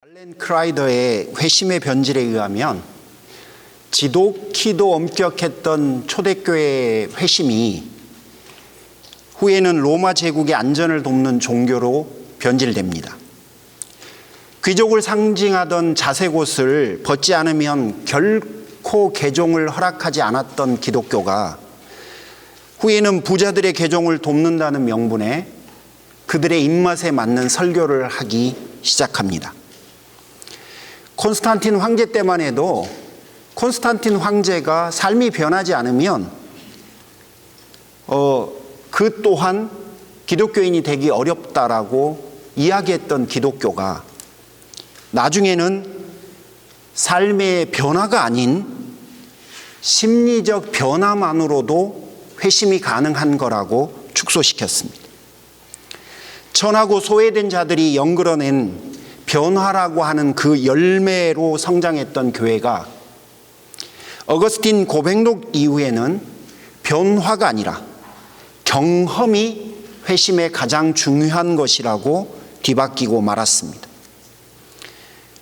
알렌 크라이더의 회심의 변질에 의하면 지독히도 엄격했던 초대교회의 회심이 후에는 로마 제국의 안전을 돕는 종교로 변질됩니다. 귀족을 상징하던 자색옷을 벗지 않으면 결코 개종을 허락하지 않았던 기독교가 후에는 부자들의 개종을 돕는다는 명분에 그들의 입맛에 맞는 설교를 하기 시작합니다. 콘스탄틴 황제 때만 해도 콘스탄틴 황제가 삶이 변하지 않으면 그 또한 기독교인이 되기 어렵다라고 이야기했던 기독교가 나중에는 삶의 변화가 아닌 심리적 변화만으로도 회심이 가능한 거라고 축소시켰습니다. 천하고 소외된 자들이 연그러낸 변화라고 하는 그 열매로 성장했던 교회가 어거스틴 고백록 이후에는 변화가 아니라 경험이 회심의 가장 중요한 것이라고 뒤바뀌고 말았습니다.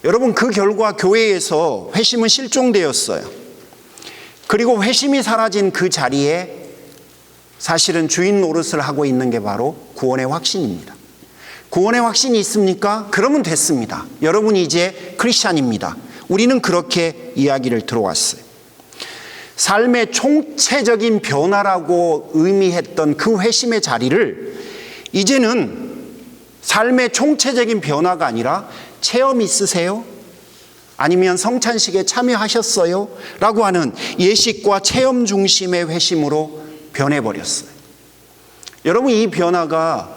여러분, 그 결과 교회에서 회심은 실종되었어요. 그리고 회심이 사라진 그 자리에 사실은 주인 노릇을 하고 있는 게 바로 구원의 확신입니다. 구원의 확신이 있습니까? 그러면 됐습니다. 여러분이 이제 크리스찬입니다. 우리는 그렇게 이야기를 들어왔어요. 삶의 총체적인 변화라고 의미했던 그 회심의 자리를 이제는 삶의 총체적인 변화가 아니라 체험 있으세요? 아니면 성찬식에 참여하셨어요? 라고 하는 예식과 체험 중심의 회심으로 변해버렸어요. 여러분, 이 변화가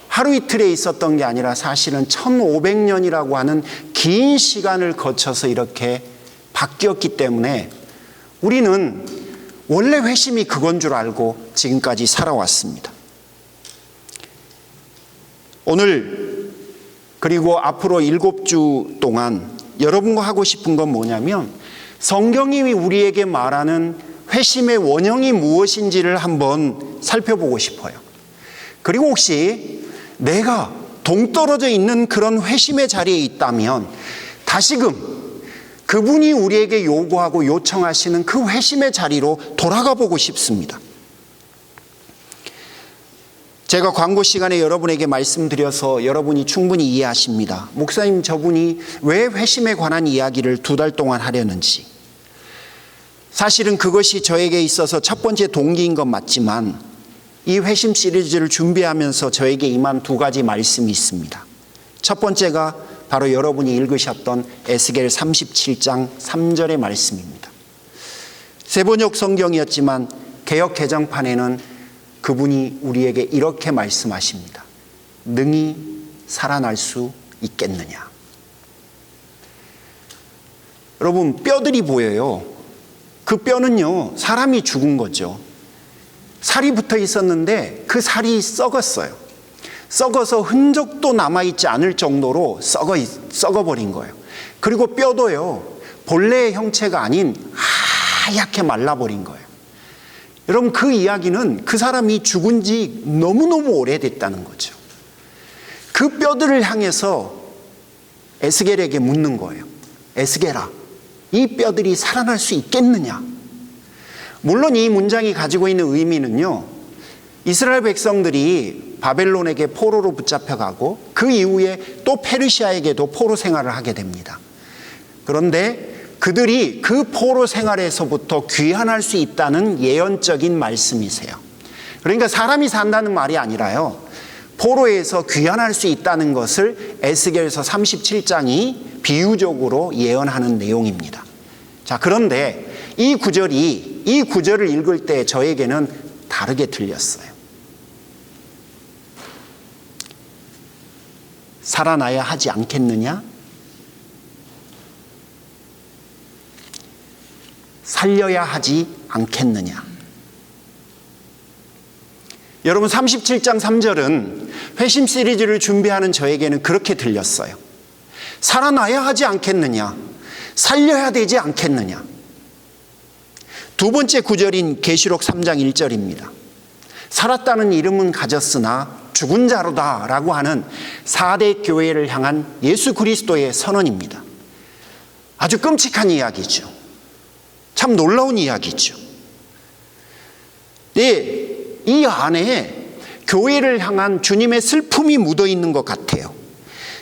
하루 이틀에 있었던 게 아니라 사실은 1500년이라고 하는 긴 시간을 거쳐서 이렇게 바뀌었기 때문에 우리는 원래 회심이 그건 줄 알고 지금까지 살아왔습니다. 오늘 그리고 앞으로 7주 동안 여러분과 하고 싶은 건 뭐냐면 성경이 우리에게 말하는 회심의 원형이 무엇인지를 한번 살펴보고 싶어요. 그리고 혹시 내가 동떨어져 있는 그런 회심의 자리에 있다면 다시금 그분이 우리에게 요구하고 요청하시는 그 회심의 자리로 돌아가 보고 싶습니다. 제가 광고 시간에 여러분에게 말씀드려서 여러분이 충분히 이해하십니다. 목사님, 저분이 왜 회심에 관한 이야기를 2달 동안 하려는지. 사실은 그것이 저에게 있어서 첫 번째 동기인 건 맞지만 이 회심 시리즈를 준비하면서 저에게 임한 2가지 말씀이 있습니다. 첫 번째가 바로 여러분이 읽으셨던 에스겔 37장 3절의 말씀입니다. 세번역 성경이었지만 개역 개정판에는 그분이 우리에게 이렇게 말씀하십니다. 능히 살아날 수 있겠느냐. 여러분, 뼈들이 보여요. 그 뼈는요, 사람이 죽은 거죠. 살이 붙어 있었는데 그 살이 썩었어요. 썩어서 흔적도 남아있지 않을 정도로 썩어버린 거예요. 그리고 뼈도요, 본래의 형체가 아닌 하얗게 말라버린 거예요. 여러분, 그 이야기는 그 사람이 죽은 지 너무너무 오래됐다는 거죠. 그 뼈들을 향해서 에스겔에게 묻는 거예요. 에스겔아, 이 뼈들이 살아날 수 있겠느냐? 물론 이 문장이 가지고 있는 의미는요, 이스라엘 백성들이 바벨론에게 포로로 붙잡혀가고 그 이후에 또 페르시아에게도 포로 생활을 하게 됩니다. 그런데 그들이 그 포로 생활에서부터 귀환할 수 있다는 예언적인 말씀이세요. 그러니까 사람이 산다는 말이 아니라요, 포로에서 귀환할 수 있다는 것을 에스겔서 37장이 비유적으로 예언하는 내용입니다. 자, 그런데 이 구절을 읽을 때 저에게는 다르게 들렸어요. 살아나야 하지 않겠느냐? 살려야 하지 않겠느냐? 여러분, 37장 3절은 회심 시리즈를 준비하는 저에게는 그렇게 들렸어요. 살아나야 하지 않겠느냐? 살려야 되지 않겠느냐? 2번째 구절인 계시록 3장 1절입니다. 살았다는 이름은 가졌으나 죽은 자로다라고 하는 4대 교회를 향한 예수 그리스도의 선언입니다. 아주 끔찍한 이야기죠. 참 놀라운 이야기죠. 네, 이 안에 교회를 향한 주님의 슬픔이 묻어 있는 것 같아요.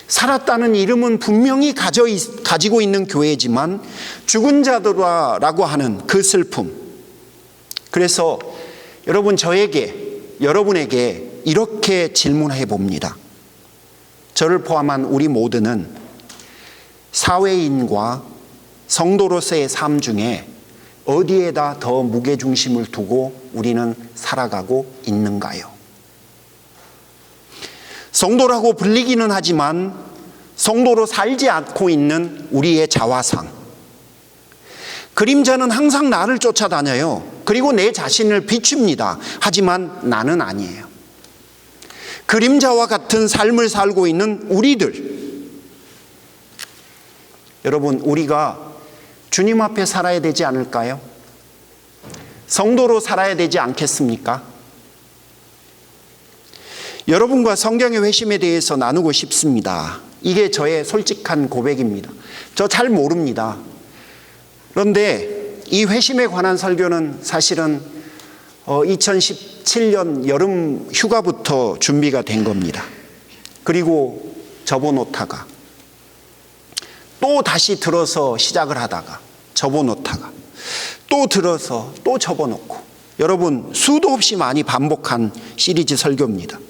살았다는 이름은 분명히 가지고 있는 교회지만 죽은 자들아라고 하는 그 슬픔. 그래서 여러분, 여러분에게 이렇게 질문해 봅니다. 저를 포함한 우리 모두는 사회인과 성도로서의 삶 중에 어디에다 더 무게중심을 두고 우리는 살아가고 있는가요? 성도라고 불리기는 하지만 성도로 살지 않고 있는 우리의 자화상. 그림자는 항상 나를 쫓아다녀요. 그리고 내 자신을 비춥니다. 하지만 나는 아니에요. 그림자와 같은 삶을 살고 있는 우리들. 여러분, 우리가 주님 앞에 살아야 되지 않을까요? 성도로 살아야 되지 않겠습니까? 여러분과 성경의 회심에 대해서 나누고 싶습니다. 이게 저의 솔직한 고백입니다. 저 잘 모릅니다. 그런데 이 회심에 관한 설교는 사실은 2017년 여름 휴가부터 준비가 된 겁니다. 그리고 접어놓다가 또 다시 들어서 시작을 하다가 접어놓다가 또 들어서 또 접어놓고, 여러분, 수도 없이 많이 반복한 시리즈 설교입니다.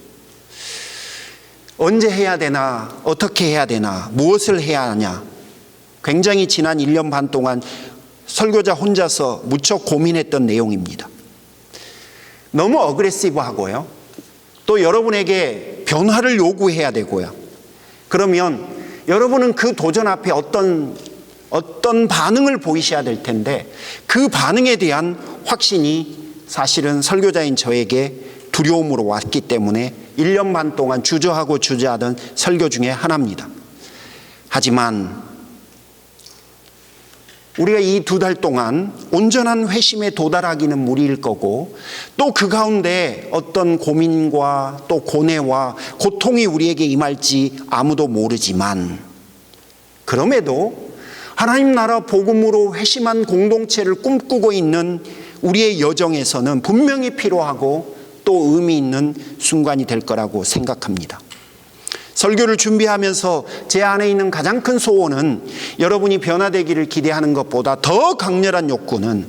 언제 해야 되나, 어떻게 해야 되나, 무엇을 해야 하냐, 굉장히 지난 1년 반 동안 설교자 혼자서 무척 고민했던 내용입니다. 너무 어그레시브하고요, 또 여러분에게 변화를 요구해야 되고요. 그러면 여러분은 그 도전 앞에 어떤 반응을 보이셔야 될 텐데, 그 반응에 대한 확신이 사실은 설교자인 저에게 두려움으로 왔기 때문에 1년 반 동안 주저하던 설교 중에 하나입니다. 하지만 우리가 이 2달 동안 온전한 회심에 도달하기는 무리일 거고, 또 그 가운데 어떤 고민과 또 고뇌와 고통이 우리에게 임할지 아무도 모르지만, 그럼에도 하나님 나라 복음으로 회심한 공동체를 꿈꾸고 있는 우리의 여정에서는 분명히 필요하고 또 의미 있는 순간이 될 거라고 생각합니다. 설교를 준비하면서 제 안에 있는 가장 큰 소원은, 여러분이 변화되기를 기대하는 것보다 더 강렬한 욕구는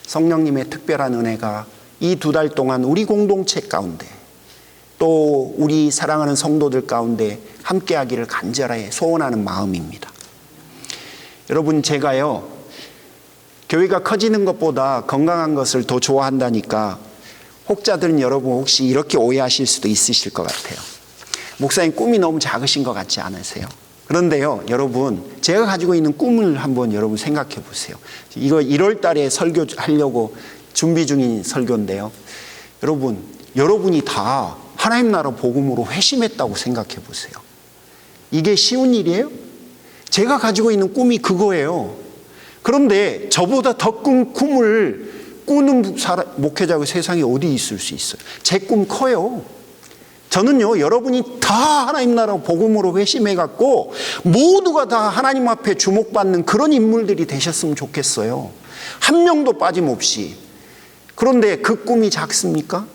성령님의 특별한 은혜가 이 2달 동안 우리 공동체 가운데, 또 우리 사랑하는 성도들 가운데 함께하기를 간절히 소원하는 마음입니다. 여러분, 제가요, 교회가 커지는 것보다 건강한 것을 더 좋아한다니까 혹자들은 여러분 혹시 이렇게 오해하실 수도 있으실 것 같아요. 목사님, 꿈이 너무 작으신 것 같지 않으세요? 그런데요, 여러분, 제가 가지고 있는 꿈을 한번 여러분 생각해 보세요. 이거 1월 달에 설교하려고 준비 중인 설교인데요. 여러분이 다 하나님 나라 복음으로 회심했다고 생각해 보세요. 이게 쉬운 일이에요? 제가 가지고 있는 꿈이 그거예요. 그런데 저보다 더 큰 꿈을 꾸는 목회자가 세상에 어디 있을 수 있어요? 제 꿈 커요. 저는요, 여러분이 다 하나님 나라 복음으로 회심해갖고 모두가 다 하나님 앞에 주목받는 그런 인물들이 되셨으면 좋겠어요. 한 명도 빠짐없이. 그런데 그 꿈이 작습니까?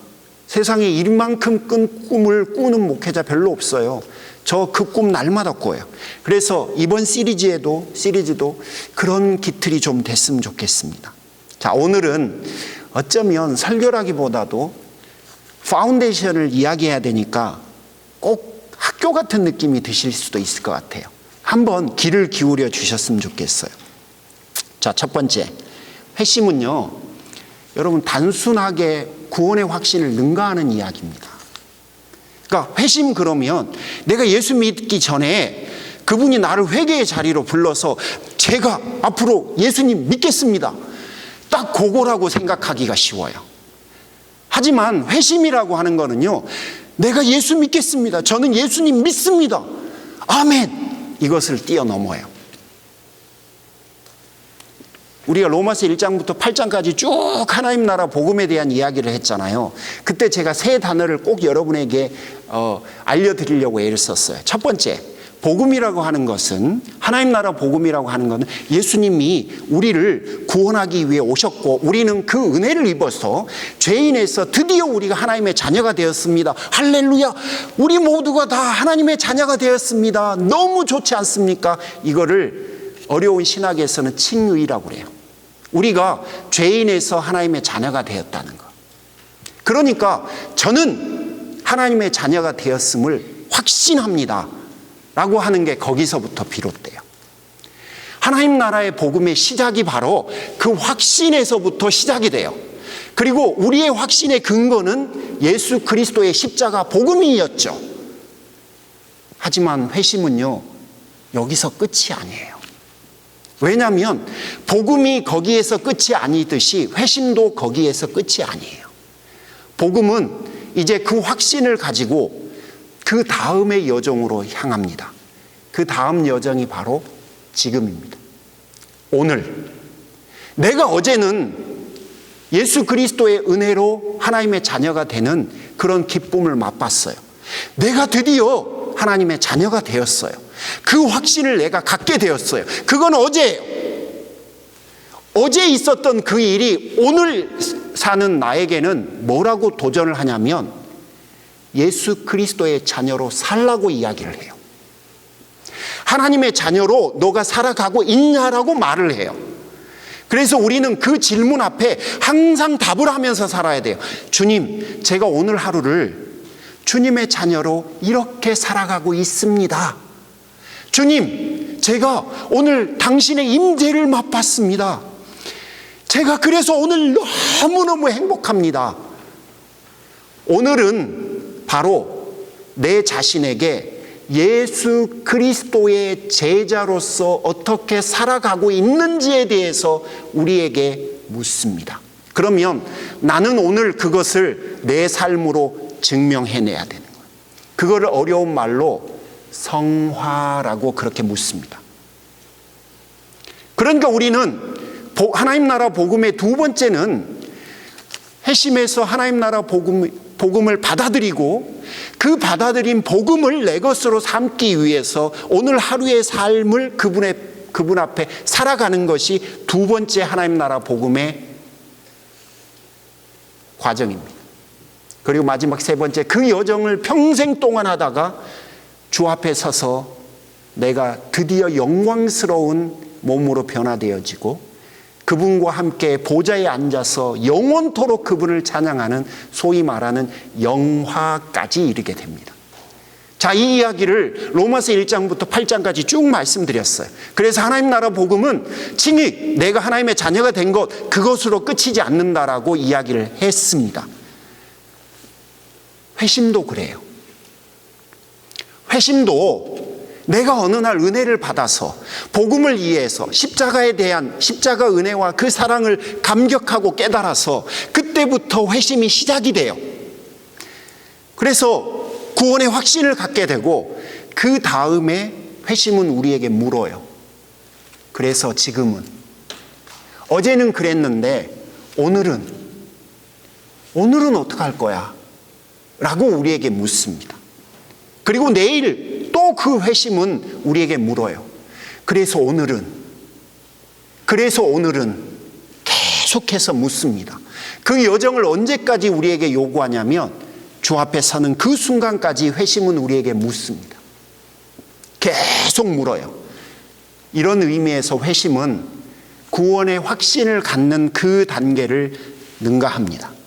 세상에 이만큼 큰 꿈을 꾸는 목회자 별로 없어요. 저 그 꿈 날마다 꿔요. 그래서 이번 시리즈도 그런 기틀이 좀 됐으면 좋겠습니다. 자, 오늘은 어쩌면 설교라기보다도 파운데이션을 이야기해야 되니까 꼭 학교 같은 느낌이 드실 수도 있을 것 같아요. 한번 귀를 기울여 주셨으면 좋겠어요. 자, 첫 번째, 회심은요, 여러분, 단순하게 구원의 확신을 능가하는 이야기입니다. 그러니까 회심, 그러면 내가 예수 믿기 전에 그분이 나를 회개의 자리로 불러서 제가 앞으로 예수님 믿겠습니다, 딱 그거라고 생각하기가 쉬워요. 하지만 회심이라고 하는 거는요, 내가 예수 믿겠습니다, 저는 예수님 믿습니다, 아멘, 이것을 뛰어넘어요. 우리가 로마서 1장부터 8장까지 쭉 하나님 나라 복음에 대한 이야기를 했잖아요. 그때 제가 세 단어를 꼭 여러분에게 알려드리려고 애를 썼어요. 첫 번째, 복음이라고 하는 것은, 하나님 나라 복음이라고 하는 것은 예수님이 우리를 구원하기 위해 오셨고, 우리는 그 은혜를 입어서 죄인에서 드디어 우리가 하나님의 자녀가 되었습니다. 할렐루야! 우리 모두가 다 하나님의 자녀가 되었습니다. 너무 좋지 않습니까? 이거를 어려운 신학에서는 칭의라고 그래요. 우리가 죄인에서 하나님의 자녀가 되었다는 것. 그러니까 저는 하나님의 자녀가 되었음을 확신합니다 라고 하는 게 거기서부터 비롯돼요. 하나님 나라의 복음의 시작이 바로 그 확신에서부터 시작이 돼요. 그리고 우리의 확신의 근거는 예수 그리스도의 십자가 복음이었죠. 하지만 회심은요, 여기서 끝이 아니에요. 왜냐하면 복음이 거기에서 끝이 아니듯이 회심도 거기에서 끝이 아니에요. 복음은 이제 그 확신을 가지고 그 다음의 여정으로 향합니다. 그 다음 여정이 바로 지금입니다. 오늘. 내가 어제는 예수 그리스도의 은혜로 하나님의 자녀가 되는 그런 기쁨을 맛봤어요. 내가 드디어 하나님의 자녀가 되었어요. 그 확신을 내가 갖게 되었어요. 그건 어제예요. 어제 있었던 그 일이 오늘 사는 나에게는 뭐라고 도전을 하냐면 예수 그리스도의 자녀로 살라고 이야기를 해요. 하나님의 자녀로 너가 살아가고 있냐라고 말을 해요. 그래서 우리는 그 질문 앞에 항상 답을 하면서 살아야 돼요. 주님, 제가 오늘 하루를 주님의 자녀로 이렇게 살아가고 있습니다. 주님, 제가 오늘 당신의 임재를 맛봤습니다. 제가 그래서 오늘 너무너무 행복합니다. 오늘은 바로 내 자신에게 예수 그리스도의 제자로서 어떻게 살아가고 있는지에 대해서 우리에게 묻습니다. 그러면 나는 오늘 그것을 내 삶으로 증명해내야 되는 거예요. 그거를 어려운 말로 성화라고 그렇게 묻습니다. 그러니까 우리는 하나님 나라 복음의 두 번째는 회심해서 하나님 나라 복음을 받아들이고 그 받아들인 복음을 내 것으로 삼기 위해서 오늘 하루의 삶을 그분 앞에 살아가는 것이 두 번째 하나님 나라 복음의 과정입니다. 그리고 마지막 세 번째, 그 여정을 평생 동안 하다가 주 앞에 서서 내가 드디어 영광스러운 몸으로 변화되어지고 그분과 함께 보좌에 앉아서 영원토록 그분을 찬양하는 소위 말하는 영화까지 이르게 됩니다. 자, 이 이야기를 로마서 1장부터 8장까지 쭉 말씀드렸어요. 그래서 하나님 나라 복음은 칭의, 내가 하나님의 자녀가 된 것, 그것으로 끝이지 않는다라고 이야기를 했습니다. 회심도 그래요. 회심도 내가 어느 날 은혜를 받아서 복음을 이해해서 십자가에 대한 십자가 은혜와 그 사랑을 감격하고 깨달아서 그때부터 회심이 시작이 돼요. 그래서 구원의 확신을 갖게 되고 그 다음에 회심은 우리에게 물어요. 그래서 지금은, 어제는 그랬는데 오늘은 어떡할 거야? 라고 우리에게 묻습니다. 그리고 내일 또 그 회심은 우리에게 물어요. 그래서 오늘은 계속해서 묻습니다. 그 여정을 언제까지 우리에게 요구하냐면 주 앞에 서는 그 순간까지 회심은 우리에게 묻습니다. 계속 물어요. 이런 의미에서 회심은 구원의 확신을 갖는 그 단계를 능가합니다.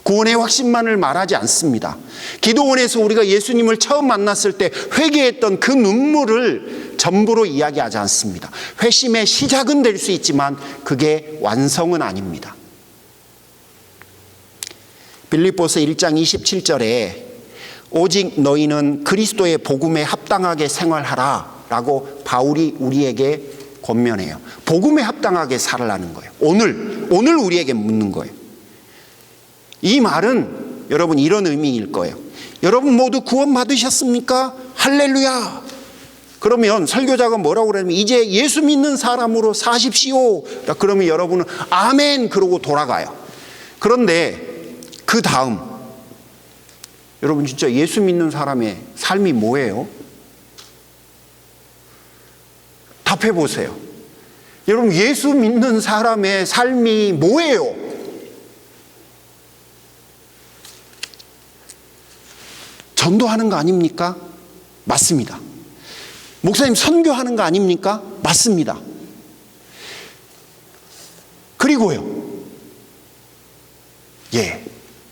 구원의 확신만을 말하지 않습니다. 기도원에서 우리가 예수님을 처음 만났을 때 회개했던 그 눈물을 전부로 이야기하지 않습니다. 회심의 시작은 될 수 있지만 그게 완성은 아닙니다. 빌립보서 1장 27절에 오직 너희는 그리스도의 복음에 합당하게 생활하라 라고 바울이 우리에게 권면해요. 복음에 합당하게 살라는 거예요. 오늘 우리에게 묻는 거예요. 이 말은 여러분 이런 의미일 거예요. 여러분 모두 구원 받으셨습니까? 할렐루야! 그러면 설교자가 뭐라고 그러냐면 이제 예수 믿는 사람으로 사십시오. 그러면 여러분은 아멘 그러고 돌아가요. 그런데 그 다음 여러분 진짜 예수 믿는 사람의 삶이 뭐예요? 답해 보세요. 여러분 예수 믿는 사람의 삶이 뭐예요? 전도하는 거 아닙니까? 맞습니다. 목사님 선교하는 거 아닙니까? 맞습니다. 그리고요.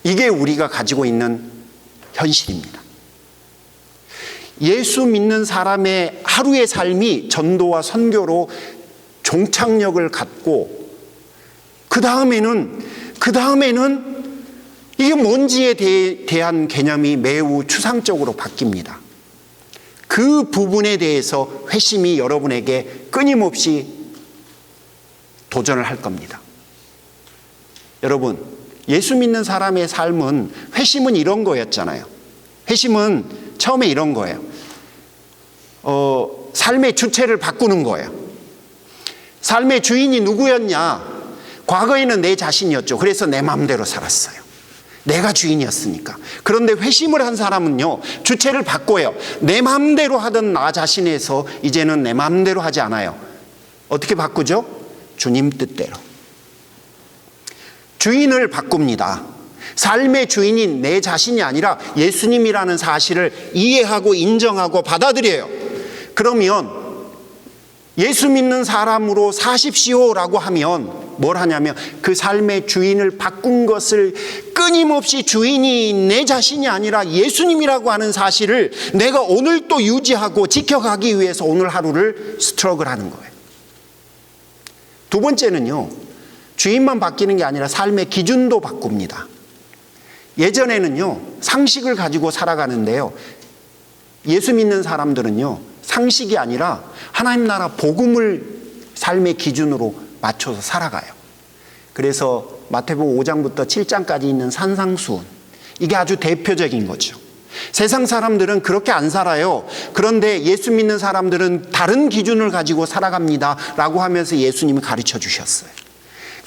이게 우리가 가지고 있는 현실입니다. 예수 믿는 사람의 하루의 삶이 전도와 선교로 종착역을 갖고 그 다음에는 이게 뭔지에 대한 개념이 매우 추상적으로 바뀝니다. 그 부분에 대해서 회심이 여러분에게 끊임없이 도전을 할 겁니다. 여러분, 예수 믿는 사람의 삶은 회심은 이런 거였잖아요. 회심은 처음에 이런 거예요. 삶의 주체를 바꾸는 거예요. 삶의 주인이 누구였냐? 과거에는 내 자신이었죠. 그래서 내 마음대로 살았어요. 내가 주인이었으니까. 그런데 회심을 한 사람은요, 주체를 바꿔요. 내 마음대로 하던 나 자신에서 이제는 내 마음대로 하지 않아요. 어떻게 바꾸죠? 주님 뜻대로. 주인을 바꿉니다. 삶의 주인인 내 자신이 아니라 예수님이라는 사실을 이해하고 인정하고 받아들여요. 그러면 예수 믿는 사람으로 사십시오라고 하면 뭘 하냐면 그 삶의 주인을 바꾼 것을 끊임없이 주인이 내 자신이 아니라 예수님이라고 하는 사실을 내가 오늘 또 유지하고 지켜가기 위해서 오늘 하루를 스트러글하는 거예요. 두 번째는요, 주인만 바뀌는 게 아니라 삶의 기준도 바꿉니다. 예전에는요, 상식을 가지고 살아가는데요, 예수 믿는 사람들은요, 상식이 아니라 하나님 나라 복음을 삶의 기준으로 맞춰서 살아가요. 그래서 마태복음 5장부터 7장까지 있는 산상수훈, 이게 아주 대표적인 거죠. 세상 사람들은 그렇게 안 살아요. 그런데 예수 믿는 사람들은 다른 기준을 가지고 살아갑니다 라고 하면서 예수님이 가르쳐 주셨어요.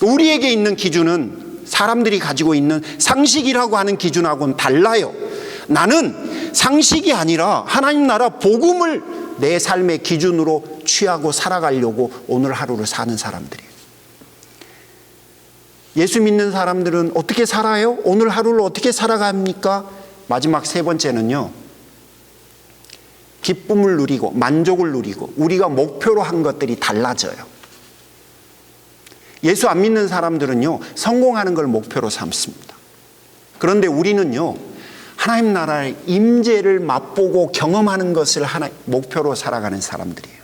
우리에게 있는 기준은 사람들이 가지고 있는 상식이라고 하는 기준하고는 달라요. 나는 상식이 아니라 하나님 나라 복음을 내 삶의 기준으로 취하고 살아가려고 오늘 하루를 사는 사람들이에요. 예수 믿는 사람들은 어떻게 살아요? 오늘 하루를 어떻게 살아갑니까? 마지막 세 번째는요, 기쁨을 누리고 만족을 누리고 우리가 목표로 한 것들이 달라져요. 예수 안 믿는 사람들은요, 성공하는 걸 목표로 삼습니다. 그런데 우리는요, 하나님 나라의 임재를 맛보고 경험하는 것을 목표로 살아가는 사람들이에요.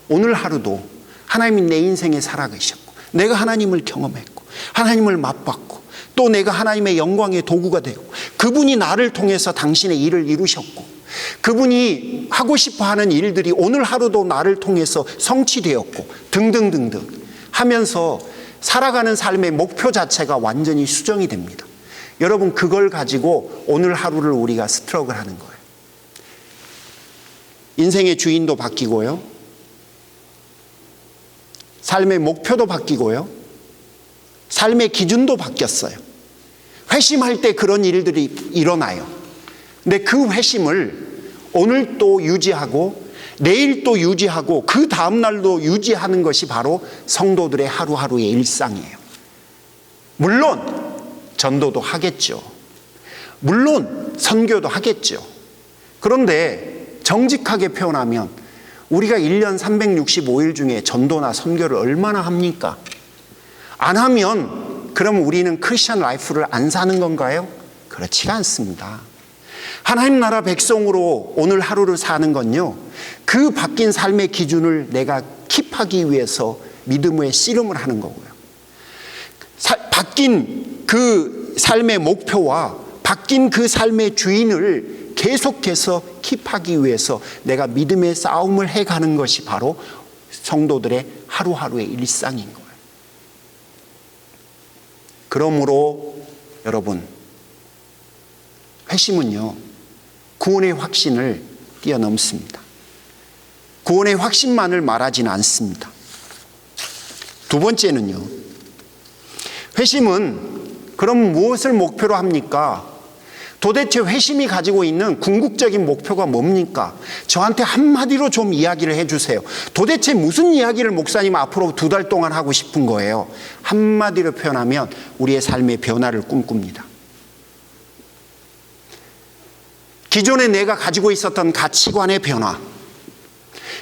오늘 하루도 하나님이 내 인생에 살아계셨고 내가 하나님을 경험했고 하나님을 맛봤고 또 내가 하나님의 영광의 도구가 되고 그분이 나를 통해서 당신의 일을 이루셨고 그분이 하고 싶어하는 일들이 오늘 하루도 나를 통해서 성취되었고 등등등등 하면서 살아가는 삶의 목표 자체가 완전히 수정이 됩니다. 여러분, 그걸 가지고 오늘 하루를 우리가 스트러글 하는 거예요. 인생의 주인도 바뀌고요, 삶의 목표도 바뀌고요, 삶의 기준도 바뀌었어요. 회심할 때 그런 일들이 일어나요. 근데 그 회심을 오늘 또 유지하고 내일 또 유지하고 그 다음날도 유지하는 것이 바로 성도들의 하루하루의 일상이에요. 물론 전도도 하겠죠. 물론 선교도 하겠죠. 그런데 정직하게 표현하면 우리가 1년 365일 중에 전도나 선교를 얼마나 합니까? 안 하면 그럼 우리는 크리스천 라이프를 안 사는 건가요? 그렇지가 않습니다. 하나님 나라 백성으로 오늘 하루를 사는 건요, 그 바뀐 삶의 기준을 내가 킵하기 위해서 믿음의 씨름을 하는 거고요. 바뀐 그 삶의 목표와 바뀐 그 삶의 주인을 계속해서 킵하기 위해서 내가 믿음의 싸움을 해가는 것이 바로 성도들의 하루하루의 일상인 거예요. 그러므로 여러분, 회심은요, 구원의 확신을 뛰어넘습니다. 구원의 확신만을 말하지는 않습니다. 두 번째는요, 회심은 그럼 무엇을 목표로 합니까? 도대체 회심이 가지고 있는 궁극적인 목표가 뭡니까? 저한테 한마디로 좀 이야기를 해주세요. 도대체 무슨 이야기를 목사님 앞으로 2달 동안 하고 싶은 거예요? 한마디로 표현하면 우리의 삶의 변화를 꿈꿉니다. 기존에 내가 가지고 있었던 가치관의 변화,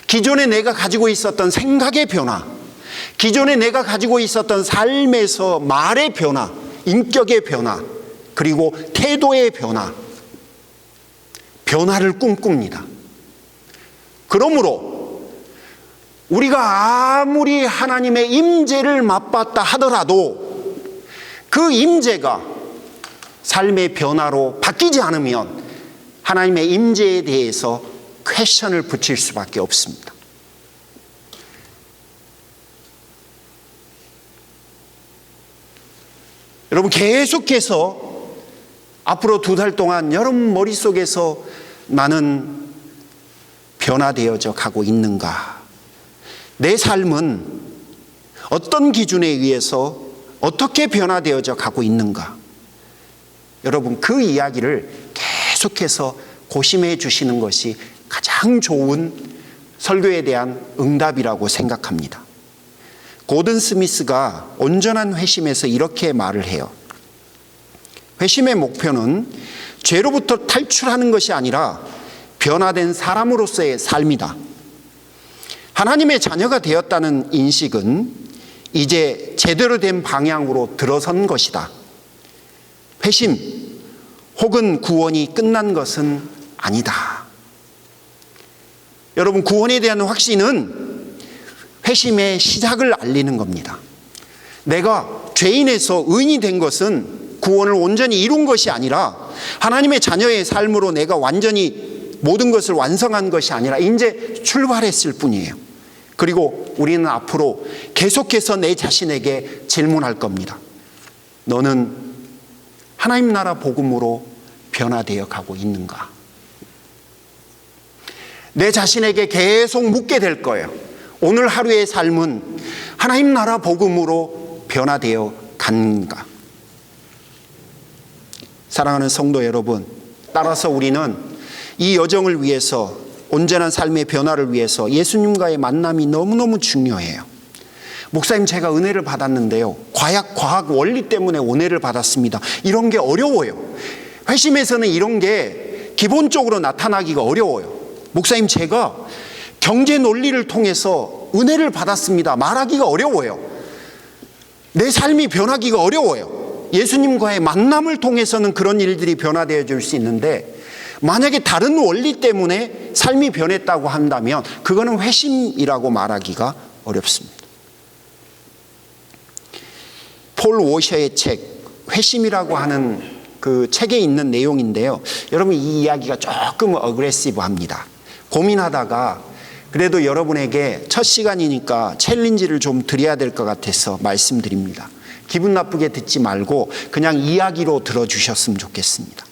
기존에 내가 가지고 있었던 생각의 변화, 기존에 내가 가지고 있었던 삶에서 말의 변화, 인격의 변화, 그리고 태도의 변화를 꿈꿉니다. 그러므로 우리가 아무리 하나님의 임재를 맛봤다 하더라도 그 임재가 삶의 변화로 바뀌지 않으면 하나님의 임재에 대해서 퀘션을 붙일 수밖에 없습니다. 여러분, 계속해서 앞으로 2달 동안 여러분 머릿속에서 나는 변화되어져 가고 있는가? 내 삶은 어떤 기준에 의해서 어떻게 변화되어져 가고 있는가? 여러분, 그 이야기를 계속해서 고심해 주시는 것이 가장 좋은 설교에 대한 응답이라고 생각합니다. 고든 스미스가 온전한 회심에서 이렇게 말을 해요. 회심의 목표는 죄로부터 탈출하는 것이 아니라 변화된 사람으로서의 삶이다. 하나님의 자녀가 되었다는 인식은 이제 제대로 된 방향으로 들어선 것이다. 회심 혹은 구원이 끝난 것은 아니다. 여러분, 구원에 대한 확신은 회심의 시작을 알리는 겁니다. 내가 죄인에서 의인이 된 것은 구원을 온전히 이룬 것이 아니라 하나님의 자녀의 삶으로 내가 완전히 모든 것을 완성한 것이 아니라 이제 출발했을 뿐이에요. 그리고 우리는 앞으로 계속해서 내 자신에게 질문할 겁니다. 너는 하나님 나라 복음으로 변화되어 가고 있는가? 내 자신에게 계속 묻게 될 거예요. 오늘 하루의 삶은 하나님 나라 복음으로 변화되어 가는가? 사랑하는 성도 여러분, 따라서 우리는 이 여정을 위해서, 온전한 삶의 변화를 위해서 예수님과의 만남이 너무너무 중요해요. 목사님, 제가 은혜를 받았는데요, 과학 원리 때문에 은혜를 받았습니다. 이런 게 어려워요. 회심에서는 이런 게 기본적으로 나타나기가 어려워요. 목사님, 제가 경제 논리를 통해서 은혜를 받았습니다. 말하기가 어려워요. 내 삶이 변하기가 어려워요. 예수님과의 만남을 통해서는 그런 일들이 변화되어 줄 수 있는데, 만약에 다른 원리 때문에 삶이 변했다고 한다면 그거는 회심이라고 말하기가 어렵습니다. 폴 워셔의 책 회심이라고 하는 그 책에 있는 내용인데요, 여러분, 이 이야기가 조금 어그레시브합니다. 고민하다가 그래도 여러분에게 첫 시간이니까 챌린지를 좀 드려야 될 것 같아서 말씀드립니다. 기분 나쁘게 듣지 말고 그냥 이야기로 들어주셨으면 좋겠습니다.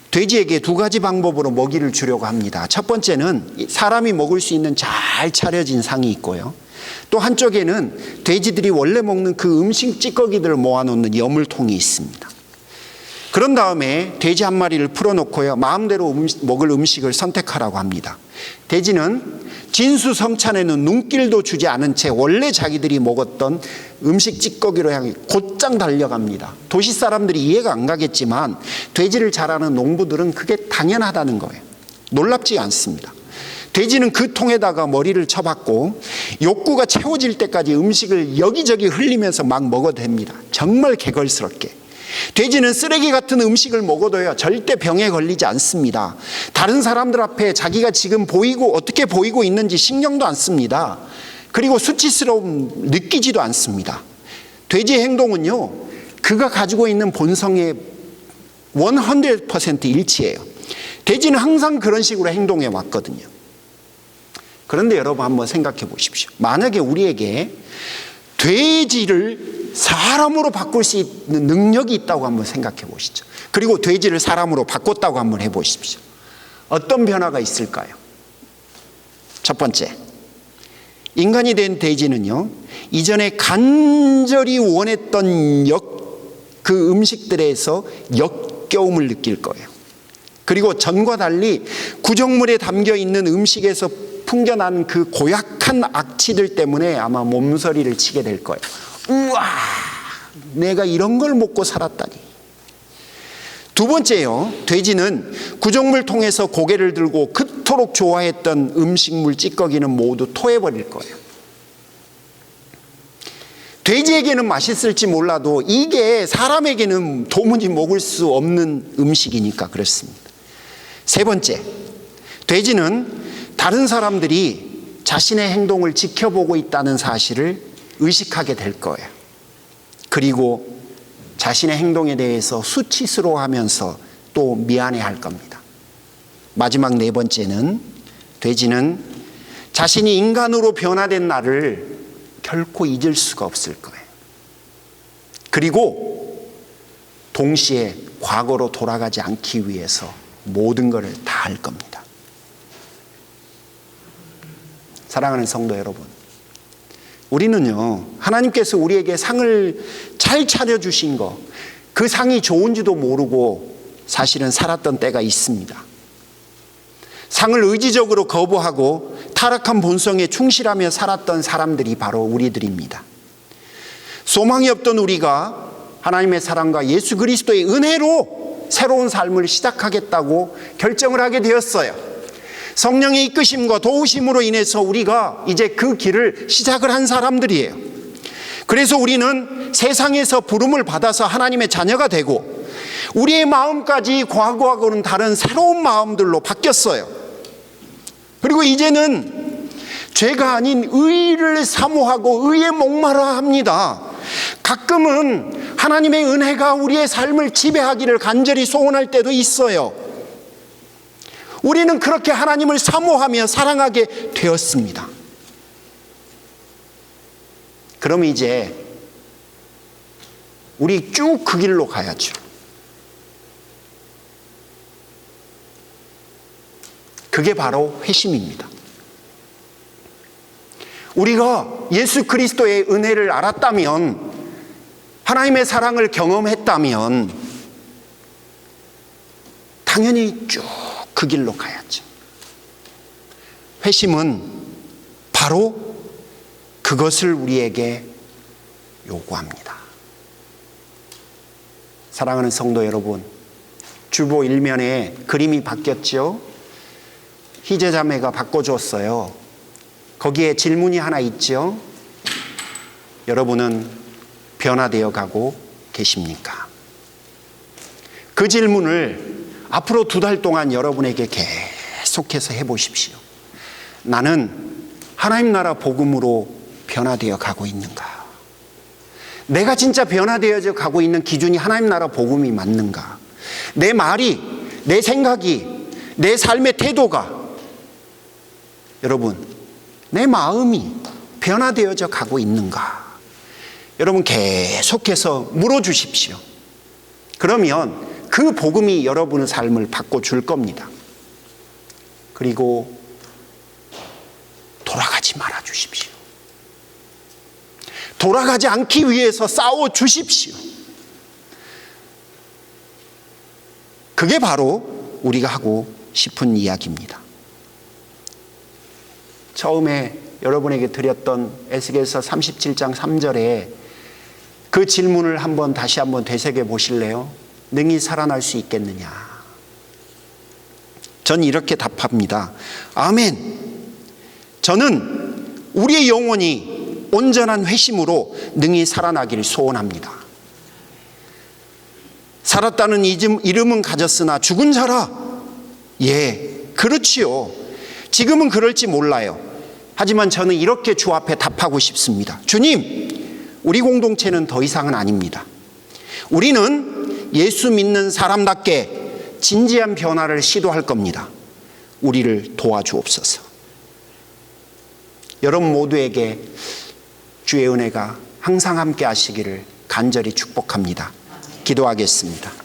돼지에게 2가지 방법으로 먹이를 주려고 합니다. 첫 번째는 사람이 먹을 수 있는 잘 차려진 상이 있고요, 또 한쪽에는 돼지들이 원래 먹는 그 음식 찌꺼기들을 모아놓는 여물통이 있습니다. 그런 다음에 돼지 한 마리를 풀어놓고요, 마음대로 먹을 음식을 선택하라고 합니다. 돼지는 진수성찬에는 눈길도 주지 않은 채 원래 자기들이 먹었던 음식 찌꺼기로 향해 곧장 달려갑니다. 도시 사람들이 이해가 안 가겠지만 돼지를 잘 아는 농부들은 그게 당연하다는 거예요. 놀랍지 않습니다. 돼지는 그 통에다가 머리를 쳐박고 욕구가 채워질 때까지 음식을 여기저기 흘리면서 막 먹어댑니다. 정말 개걸스럽게. 돼지는 쓰레기 같은 음식을 먹어도요, 절대 병에 걸리지 않습니다. 다른 사람들 앞에 자기가 지금 보이고 어떻게 보이고 있는지 신경도 안 씁니다. 그리고 수치스러움 느끼지도 않습니다. 돼지의 행동은요, 그가 가지고 있는 본성에 100% 일치해요. 돼지는 항상 그런 식으로 행동해 왔거든요. 그런데 여러분, 한번 생각해 보십시오. 만약에 우리에게 돼지를 사람으로 바꿀 수 있는 능력이 있다고 한번 생각해 보시죠. 그리고 돼지를 사람으로 바꿨다고 한번 해보십시오. 어떤 변화가 있을까요? 번째, 인간이 된 돼지는요, 이전에 간절히 원했던 그 음식들에서 역겨움을 느낄 거예요. 그리고 전과 달리 구정물에 담겨 있는 음식에서 풍겨난 그 고약한 악취들 때문에 아마 몸서리를 치게 될 거예요. 우와, 내가 이런 걸 먹고 살았다니. 두 번째요, 돼지는 구정물 통해서 고개를 들고 그토록 좋아했던 음식물 찌꺼기는 모두 토해버릴 거예요. 돼지에게는 맛있을지 몰라도 이게 사람에게는 도무지 먹을 수 없는 음식이니까 그렇습니다. 세 번째, 돼지는 다른 사람들이 자신의 행동을 지켜보고 있다는 사실을 의식하게 될 거예요. 그리고 자신의 행동에 대해서 수치스러워하면서 또 미안해할 겁니다. 마지막 네 번째는, 돼지는 자신이 인간으로 변화된 날을 결코 잊을 수가 없을 거예요. 그리고 동시에 과거로 돌아가지 않기 위해서 모든 것을 다 할 겁니다. 사랑하는 성도 여러분, 우리는요, 하나님께서 우리에게 상을 잘 차려주신 거, 그 상이 좋은지도 모르고 사실은 살았던 때가 있습니다. 상을 의지적으로 거부하고 타락한 본성에 충실하며 살았던 사람들이 바로 우리들입니다. 소망이 없던 우리가 하나님의 사랑과 예수 그리스도의 은혜로 새로운 삶을 시작하겠다고 결정을 하게 되었어요. 성령의 이끄심과 도우심으로 인해서 우리가 이제 그 길을 시작을 한 사람들이에요. 그래서 우리는 세상에서 부름을 받아서 하나님의 자녀가 되고 우리의 마음까지 과거하고는 다른 새로운 마음들로 바뀌었어요. 그리고 이제는 죄가 아닌 의를 사모하고 의에 목마르어 합니다. 가끔은 하나님의 은혜가 우리의 삶을 지배하기를 간절히 소원할 때도 있어요. 우리는 그렇게 하나님을 사모하며 사랑하게 되었습니다. 그럼 이제 우리 쭉 그 길로 가야죠. 그게 바로 회심입니다. 우리가 예수 그리스도의 은혜를 알았다면, 하나님의 사랑을 경험했다면 당연히 쭉 그 길로 가야죠. 회심은 바로 그것을 우리에게 요구합니다. 사랑하는 성도 여러분, 주보 일면에 그림이 바뀌었죠? 희재자매가 바꿔줬어요. 거기에 질문이 하나 있죠? 여러분은 변화되어 가고 계십니까? 그 질문을 앞으로 2달 동안 여러분에게 계속해서 해보십시오. 나는 하나님 나라 복음으로 변화되어 가고 있는가? 내가 진짜 변화되어 가고 있는 기준이 하나님 나라 복음이 맞는가? 내 말이, 내 생각이, 내 삶의 태도가, 여러분, 내 마음이 변화되어져 가고 있는가? 여러분 계속해서 물어주십시오. 그러면 그 복음이 여러분의 삶을 바꿔줄 겁니다. 그리고 돌아가지 말아 주십시오. 돌아가지 않기 위해서 싸워 주십시오. 그게 바로 우리가 하고 싶은 이야기입니다. 처음에 여러분에게 드렸던 에스겔서 37장 3절에 그 질문을 다시 한번 되새겨 보실래요? 능히 살아날 수 있겠느냐? 전 이렇게 답합니다. 아멘. 저는 우리의 영혼이 온전한 회심으로 능히 살아나기를 소원합니다. 살았다는 이름은 가졌으나 죽은 자라. 예, 그렇지요. 지금은 그럴지 몰라요. 하지만 저는 이렇게 주 앞에 답하고 싶습니다. 주님, 우리 공동체는 더 이상은 아닙니다. 우리는 예수 믿는 사람답게 진지한 변화를 시도할 겁니다. 우리를 도와주옵소서. 여러분 모두에게 주의 은혜가 항상 함께 하시기를 간절히 축복합니다. 기도하겠습니다.